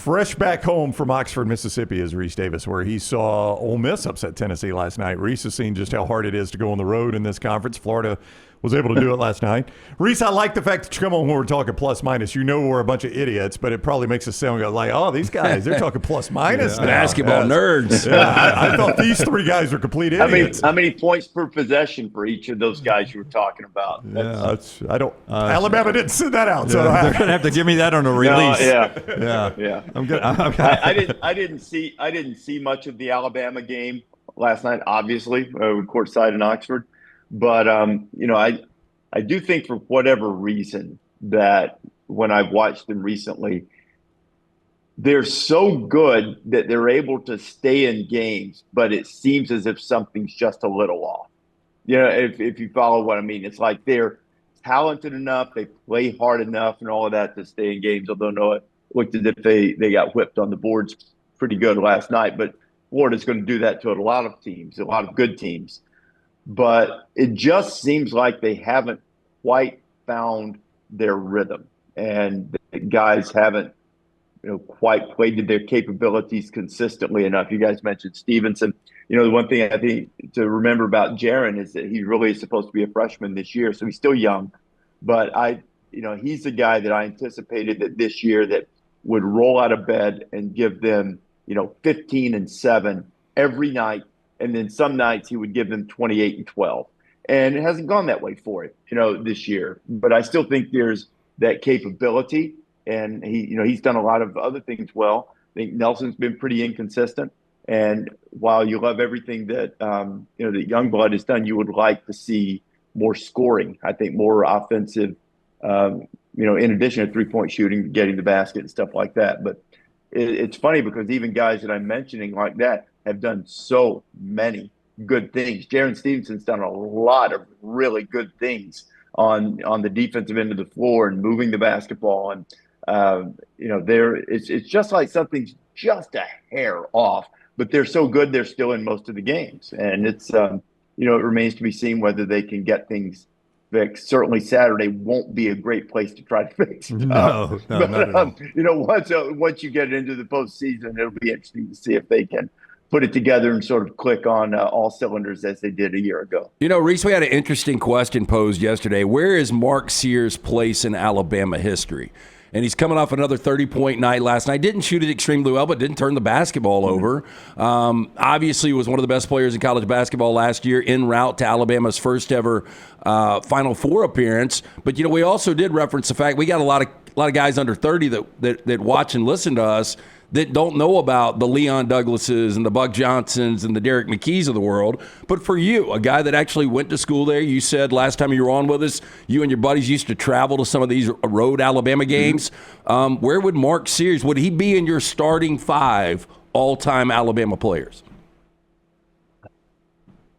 fresh back home from Oxford, Mississippi is Rece Davis, where he saw Ole Miss upset Tennessee last night. Rece has seen just how hard it is to go on the road in this conference. Florida was able to do it last night. Rece, I like the fact that you come on when we're talking plus minus. You know we're a bunch of idiots, but it probably makes us sound like, oh, these guys, they're talking plus minus now. Basketball nerds. Yeah, I thought these three guys were complete idiots. How many points per possession for each of those guys you were talking about? Alabama didn't send that out. So they're going to have to give me that on a release. Yeah. I'm good. I didn't see much of the Alabama game last night, obviously, courtside in Oxford. But, I do think for whatever reason that when I've watched them recently, they're so good that they're able to stay in games, but it seems as if something's just a little off. If you follow what I mean, it's like they're talented enough, they play hard enough and all of that to stay in games, although it looked as if they got whipped on the boards pretty good last night. But Florida's going to do that to a lot of teams, a lot of good teams. But it just seems like they haven't quite found their rhythm, and the guys haven't, quite played to their capabilities consistently enough. You guys mentioned Stevenson. The one thing I think to remember about Jaron is that he really is supposed to be a freshman this year, so he's still young. But he's the guy that I anticipated that this year that would roll out of bed and give them, 15 and 7 every night. And then some nights he would give them 28 and 12. And it hasn't gone that way for him, this year. But I still think there's that capability. And he's done a lot of other things well. I think Nelson's been pretty inconsistent. And while you love everything that, that Youngblood has done, you would like to see more scoring. I think more offensive, in addition to three-point shooting, getting the basket and stuff like that. But it's funny because even guys that I'm mentioning like that have done so many good things. Jaron Stevenson's done a lot of really good things on the defensive end of the floor and moving the basketball. And, it's just like something's just a hair off, but they're so good they're still in most of the games. And it's, it remains to be seen whether they can get things fixed. Certainly Saturday won't be a great place to try to fix. No, not at all. Once you get into the postseason, it'll be interesting to see if they can put it together and sort of click on all cylinders as they did a year ago. Rece, we had an interesting question posed yesterday. Where is Mark Sears' place in Alabama history? And he's coming off another 30-point night last night. Didn't shoot it extremely well, but didn't turn the basketball over. Obviously was one of the best players in college basketball last year, en route to Alabama's first ever Final Four appearance. But, we also did reference the fact we got a lot of guys under 30 that watch and listen to us that don't know about the Leon Douglases and the Buck Johnsons and the Derek McKees of the world. But for you, a guy that actually went to school there, you said last time you were on with us, you and your buddies used to travel to some of these road Alabama games. Where would Mark Sears, would he be in your starting 5 all-time Alabama players?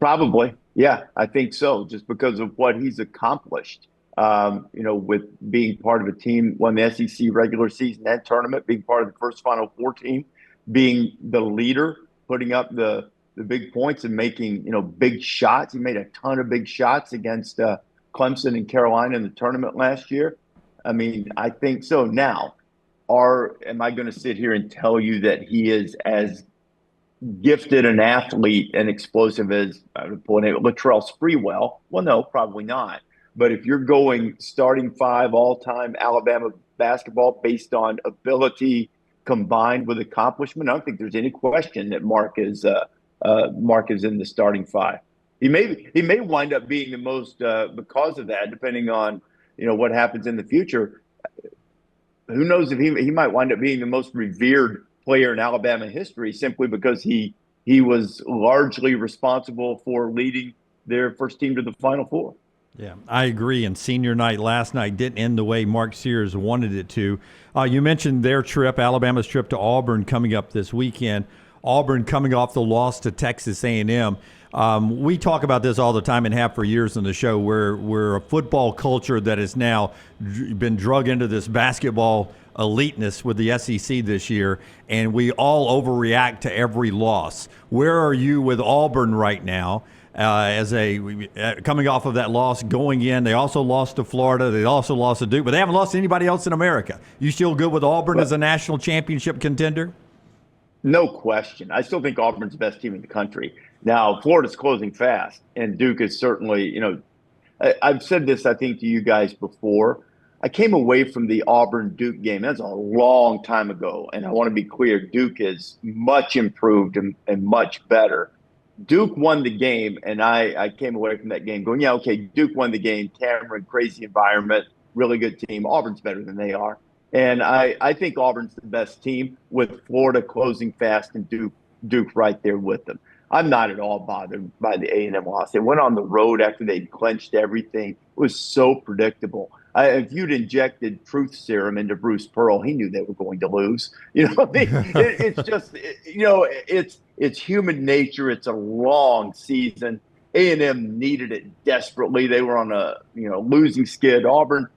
Probably. Yeah, I think so, just because of what he's accomplished. With being part of a team, won the SEC regular season and tournament, being part of the first Final Four team, being the leader, putting up the big points and making, big shots. He made a ton of big shots against Clemson and Carolina in the tournament last year. I mean, I think so. Now, am I going to sit here and tell you that he is as gifted an athlete and explosive as Latrell Sprewell? Well, no, probably not. But if you're going starting 5 all-time Alabama basketball based on ability combined with accomplishment, I don't think there's any question that Mark is in the starting 5. He may wind up being the most because of that, depending on what happens in the future. Who knows if he might wind up being the most revered player in Alabama history simply because he was largely responsible for leading their first team to the Final Four. Yeah, I agree. And senior night last night didn't end the way Mark Sears wanted it to. You mentioned their trip, Alabama's trip to Auburn coming up this weekend. Auburn coming off the loss to Texas A&M. We talk about this all the time and have for years on the show. We're a football culture that has now been drug into this basketball eliteness with the SEC this year, and we all overreact to every loss. Where are you with Auburn right now? coming off of that loss going in. They also lost to Florida. They also lost to Duke, but they haven't lost to anybody else in America. You still good with Auburn as a national championship contender? No question. I still think Auburn's the best team in the country. Now, Florida's closing fast, and Duke is certainly, I've said this, I think, to you guys before. I came away from the Auburn-Duke game. That's a long time ago, and I want to be clear. Duke is much improved and much better. Duke won the game, and I came away from that game going, yeah, okay, Duke won the game. Cameron, crazy environment, really good team. Auburn's better than they are. And I think Auburn's the best team with Florida closing fast and Duke right there with them. I'm not at all bothered by the A&M loss. They went on the road after they clinched everything. It was so predictable. If you'd injected truth serum into Bruce Pearl, he knew they were going to lose. It's just, it's human nature. It's a long season. A&M needed it desperately. They were on a losing skid. Auburn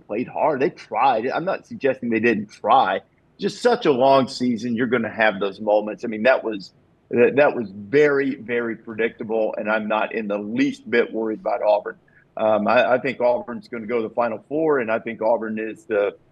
played hard. They tried. I'm not suggesting they didn't try. Just such a long season. You're going to have those moments. I mean, that was very, very predictable, and I'm not in the least bit worried about Auburn. I think Auburn's going to go to the Final Four, and I think Auburn is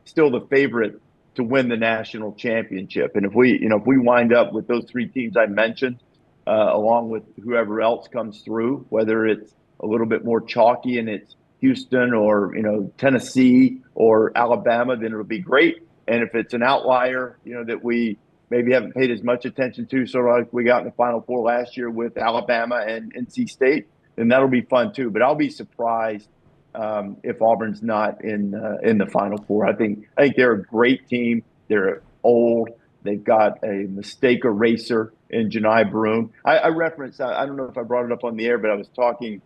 still the favorite to win the national championship. And if we wind up with those three teams I mentioned, along with whoever else comes through, whether it's a little bit more chalky and it's Houston or Tennessee or Alabama, then it'll be great. And if it's an outlier, that we maybe haven't paid as much attention to, sort of like we got in the Final Four last year with Alabama and NC State, then that'll be fun too. But I'll be surprised if Auburn's not in the Final Four. I think they're a great team. They're old. They've got a mistake eraser in Janai Broome. I referenced. I don't know if I brought it up on the air, but I was talking.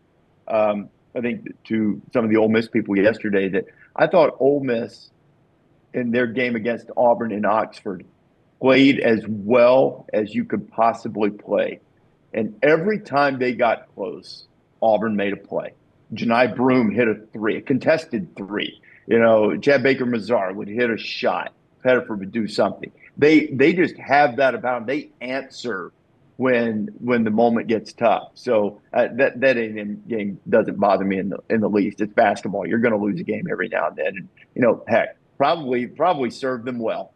I think to some of the Ole Miss people yesterday that I thought Ole Miss in their game against Auburn in Oxford played as well as you could possibly play. And every time they got close, Auburn made a play. Janai Broome hit a contested three. Chad Baker-Mazar would hit a shot. Pettiford would do something. They just have that about them. They answer when the moment gets tough. So that game doesn't bother me in the least. It's basketball. You're going to lose a game every now and then. And heck, probably served them well.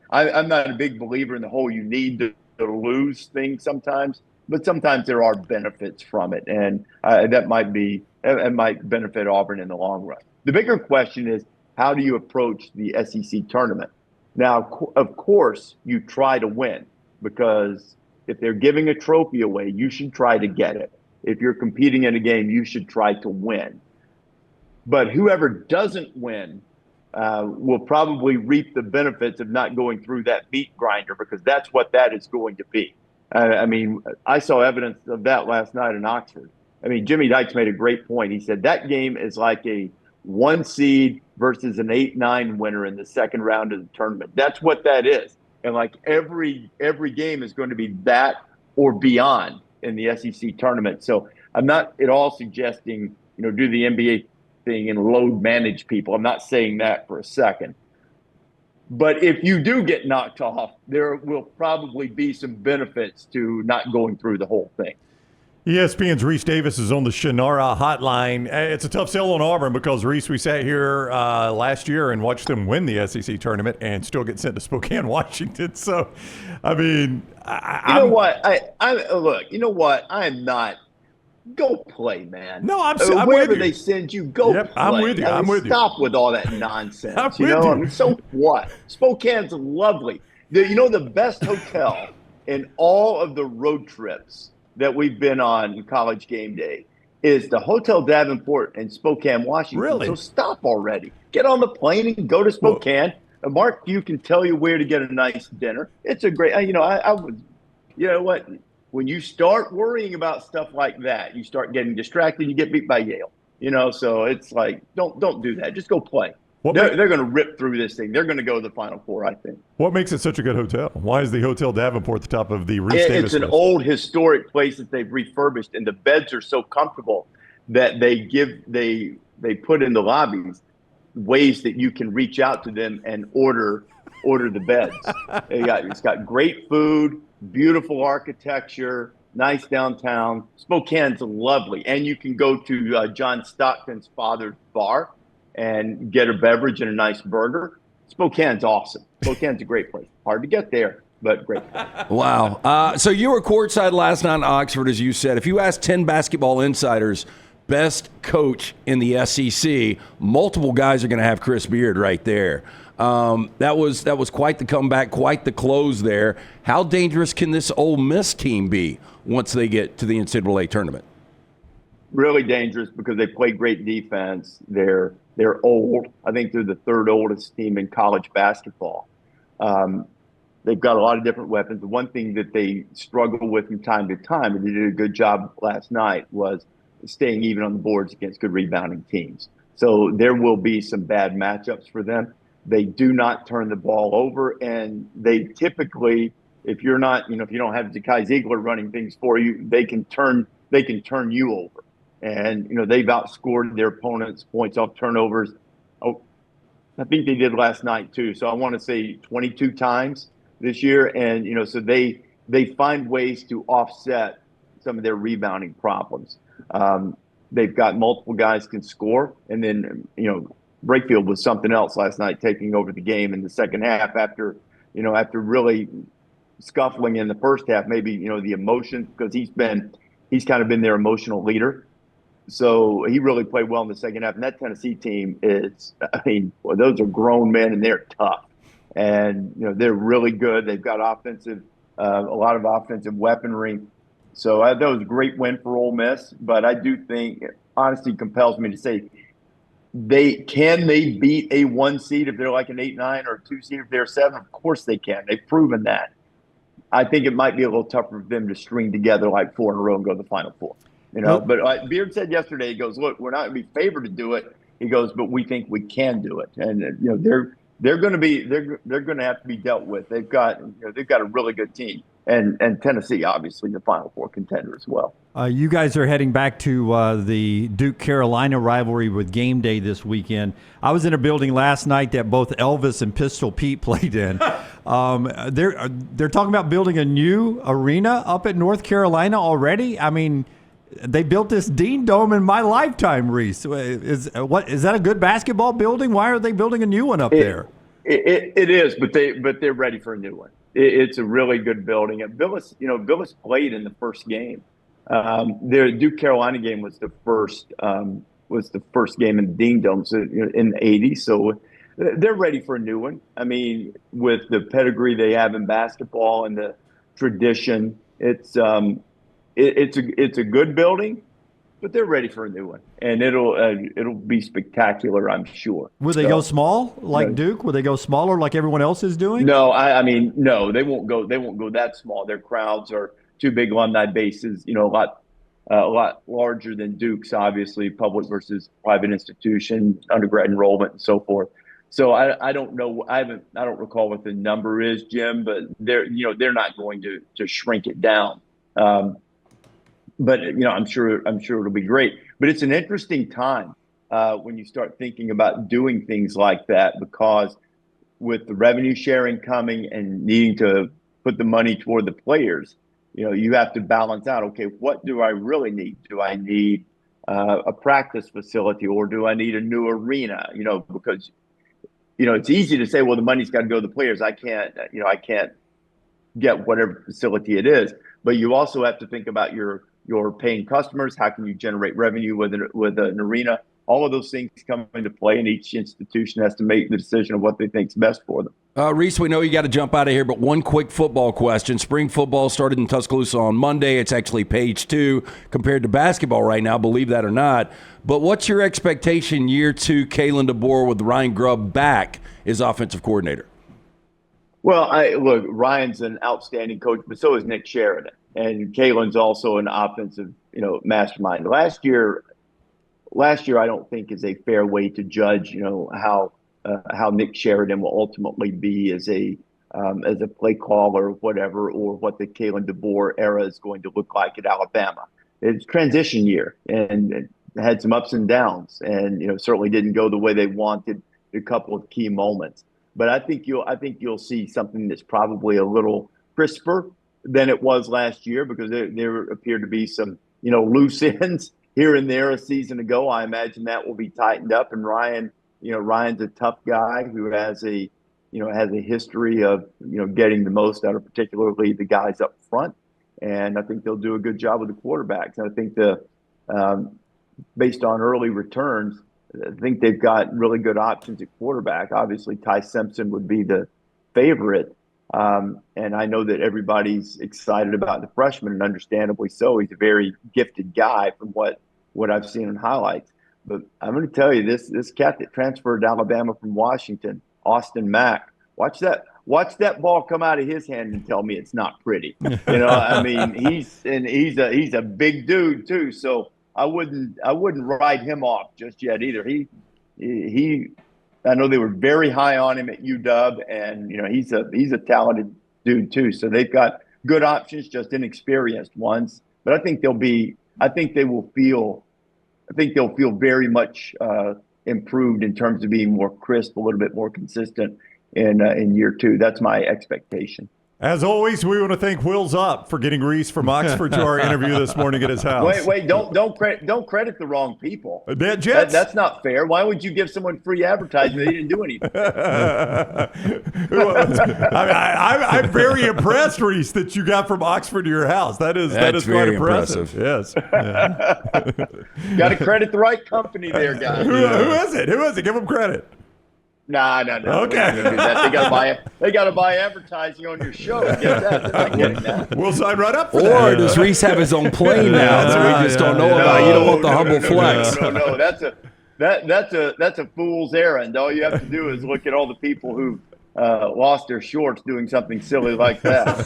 I'm not a big believer in the whole you need to lose thing sometimes, but sometimes there are benefits from it, and that might benefit Auburn in the long run. The bigger question is, how do you approach the SEC tournament? Now, of course, you try to win, because if they're giving a trophy away, you should try to get it. If you're competing in a game, you should try to win. But whoever doesn't win will probably reap the benefits of not going through that meat grinder, because that's what that is going to be. I saw evidence of that last night in Oxford. Jimmy Dykes made a great point. He said that game is like a 1 seed versus an 8-9 winner in the second round of the tournament. That's what that is. And like every game is going to be that or beyond in the SEC tournament. So I'm not at all suggesting, do the NBA thing and load manage people. I'm not saying that for a second. But if you do get knocked off, there will probably be some benefits to not going through the whole thing. ESPN's Rece Davis is on the Shannara hotline. It's a tough sell on Auburn because, Rece, we sat here last year and watched them win the SEC tournament and still get sent to Spokane, Washington. So, you know what? I am not. Go play, man. No, I'm wherever with you. They send you, go play. I'm with you. Stop with all that nonsense. I'm with you. So what? Spokane's lovely. The best hotel in all of the road trips that we've been on in College Game Day is the Hotel Davenport in Spokane, Washington. Really? So stop already. Get on the plane and go to Spokane. Mark, you can tell you where to get a nice dinner. It's a great. I would. You know what? When you start worrying about stuff like that, you start getting distracted. You get beat by Yale. So it's like, don't do that. Just go play. They're going to rip through this thing. They're going to go to the Final Four, I think. What makes it such a good hotel? Why is the Hotel Davenport the top of the Rece Davis It's an list? old historic place that they've refurbished, and the beds are so comfortable that they put in the lobbies ways that you can reach out to them and order the beds. It's got great food, beautiful architecture. nice downtown. Spokane's lovely, and you can go to John Stockton's father's bar and get a beverage and a nice burger. Spokane's awesome. Spokane's a great place. Hard to get there, but great. Wow. So you were courtside last night in Oxford, as you said. If you ask 10 basketball insiders, best coach in the SEC, multiple guys are going to have Chris Beard right there. That was quite the comeback, quite the close there. How dangerous can this Ole Miss team be once they get to the NCAA tournament? Really dangerous because they play great defense. They're old. I think they're the third oldest team in college basketball. They've got a lot of different weapons. The one thing that they struggle with from time to time, and they did a good job last night, was staying even on the boards against good rebounding teams. So there will be some bad matchups for them. They do not turn the ball over, and they typically, if you're not, if you don't have Zakai Ziegler running things for you, they can turn you over. And they've outscored their opponents' points off turnovers. Oh, I think they did last night too. So I want to say 22 times this year, and so they find ways to offset some of their rebounding problems. They've got multiple guys can score, and then Brakefield was something else last night, taking over the game in the second half after really scuffling in the first half. Maybe the emotions, because he's kind of been their emotional leader. So he really played well in the second half. And that Tennessee team is, those are grown men and they're tough. And, they're really good. They've got a lot of offensive weaponry. So that was a great win for Ole Miss. But I do think, honesty compels me to say, they beat a 1 seed if they're like an 8-9 or a 2 seed if they're 7? Of course they can. They've proven that. I think it might be a little tougher for them to string together like 4 in a row and go to the Final Four. But like Beard said yesterday, he goes, "Look, we're not going to be favored to do it." He goes, "But we think we can do it." And they're going to have to be dealt with. They've got a really good team, and Tennessee obviously the Final Four contender as well. You guys are heading back to the Duke-Carolina rivalry with game day this weekend. I was in a building last night that both Elvis and Pistol Pete played in. They're talking about building a new arena up at North Carolina already. I mean, they built this Dean Dome in my lifetime, Rece. Is that a good basketball building? Why are they building a new one up there? It is, but they're ready for a new one. It's a really good building. And Billis played in the first game. Their Duke Carolina game was the first game in the Dean Dome, so in the '80s. So they're ready for a new one. I mean, with the pedigree they have in basketball and the tradition, it's a good building, but they're ready for a new one, and it'll be spectacular, I'm sure. Will they go small like Duke? Will they go smaller like everyone else is doing? No, no, they won't go that small. Their crowds are two big alumni bases, a lot larger than Duke's, obviously, public versus private institution, undergrad enrollment, and so forth. So I don't know. I don't recall what the number is, Jim, but they're not going to shrink it down. But I'm sure it'll be great. But it's an interesting time when you start thinking about doing things like that, because with the revenue sharing coming and needing to put the money toward the players, you have to balance out. Okay, what do I really need? Do I need a practice facility, or do I need a new arena? Because it's easy to say, well, the money's got to go to the players. I can't get whatever facility it is. But you also have to think about your paying customers. How can you generate revenue with an arena? All of those things come into play, and each institution has to make the decision of what they think is best for them. Rece, we know you got to jump out of here, but one quick football question. Spring football started in Tuscaloosa on Monday. It's actually page 2 compared to basketball right now, believe that or not. But what's your expectation year 2, Kalen DeBoer with Ryan Grubb back as offensive coordinator? Well, look, Ryan's an outstanding coach, but so is Nick Sheridan. And Kalen's also an offensive, mastermind. Last year, I don't think is a fair way to judge, how Nick Sheridan will ultimately be as a play caller or whatever, or what the Kalen DeBoer era is going to look like at Alabama. It's transition year, and it had some ups and downs, and certainly didn't go the way they wanted. A couple of key moments, but I think you'll see something that's probably a little crisper than it was last year because there appeared to be some, loose ends here and there a season ago. I imagine that will be tightened up. And Ryan's a tough guy who has a history of, getting the most out of particularly the guys up front. And I think they'll do a good job with the quarterbacks. And I think based on early returns, I think they've got really good options at quarterback. Obviously, Ty Simpson would be the favorite. And I know that everybody's excited about the freshman, and understandably so. He's a very gifted guy from what I've seen in highlights. But I'm going to tell you, this cat that transferred to Alabama from Washington, Austin Mack, watch that ball come out of his hand and tell me it's not pretty. I mean, he's a big dude too. So I wouldn't write him off just yet either. I know they were very high on him at UW, and he's a talented dude too. So they've got good options, just inexperienced ones. But I think they'll feel very much improved in terms of being more crisp, a little bit more consistent in year two. That's my expectation. As always, we want to thank Wheels Up for getting Rece from Oxford to our interview this morning at his house. Wait! Don't credit the wrong people. That's not fair. Why would you give someone free advertising? They didn't do anything. I'm very impressed, Rece, that you got from Oxford to your house. That is quite impressive. Yes. Got to credit the right company there, guys. Who is it? Give them credit. No. Okay. They got to buy advertising on your show to get that. They're not getting that. We'll sign right up for that. Or does Rece have his own plane now? So we just don't know about. You don't want the humble flex. No. That's a fool's errand. All you have to do is look at all the people who lost their shorts doing something silly like that.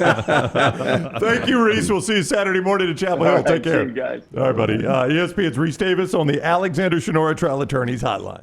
Thank you, Rece. We'll see you Saturday morning at Chapel Hill. Take care. See you guys. All right, buddy. ESPN's Rece Davis on the Alexander Shinora Trial Attorneys Hotline.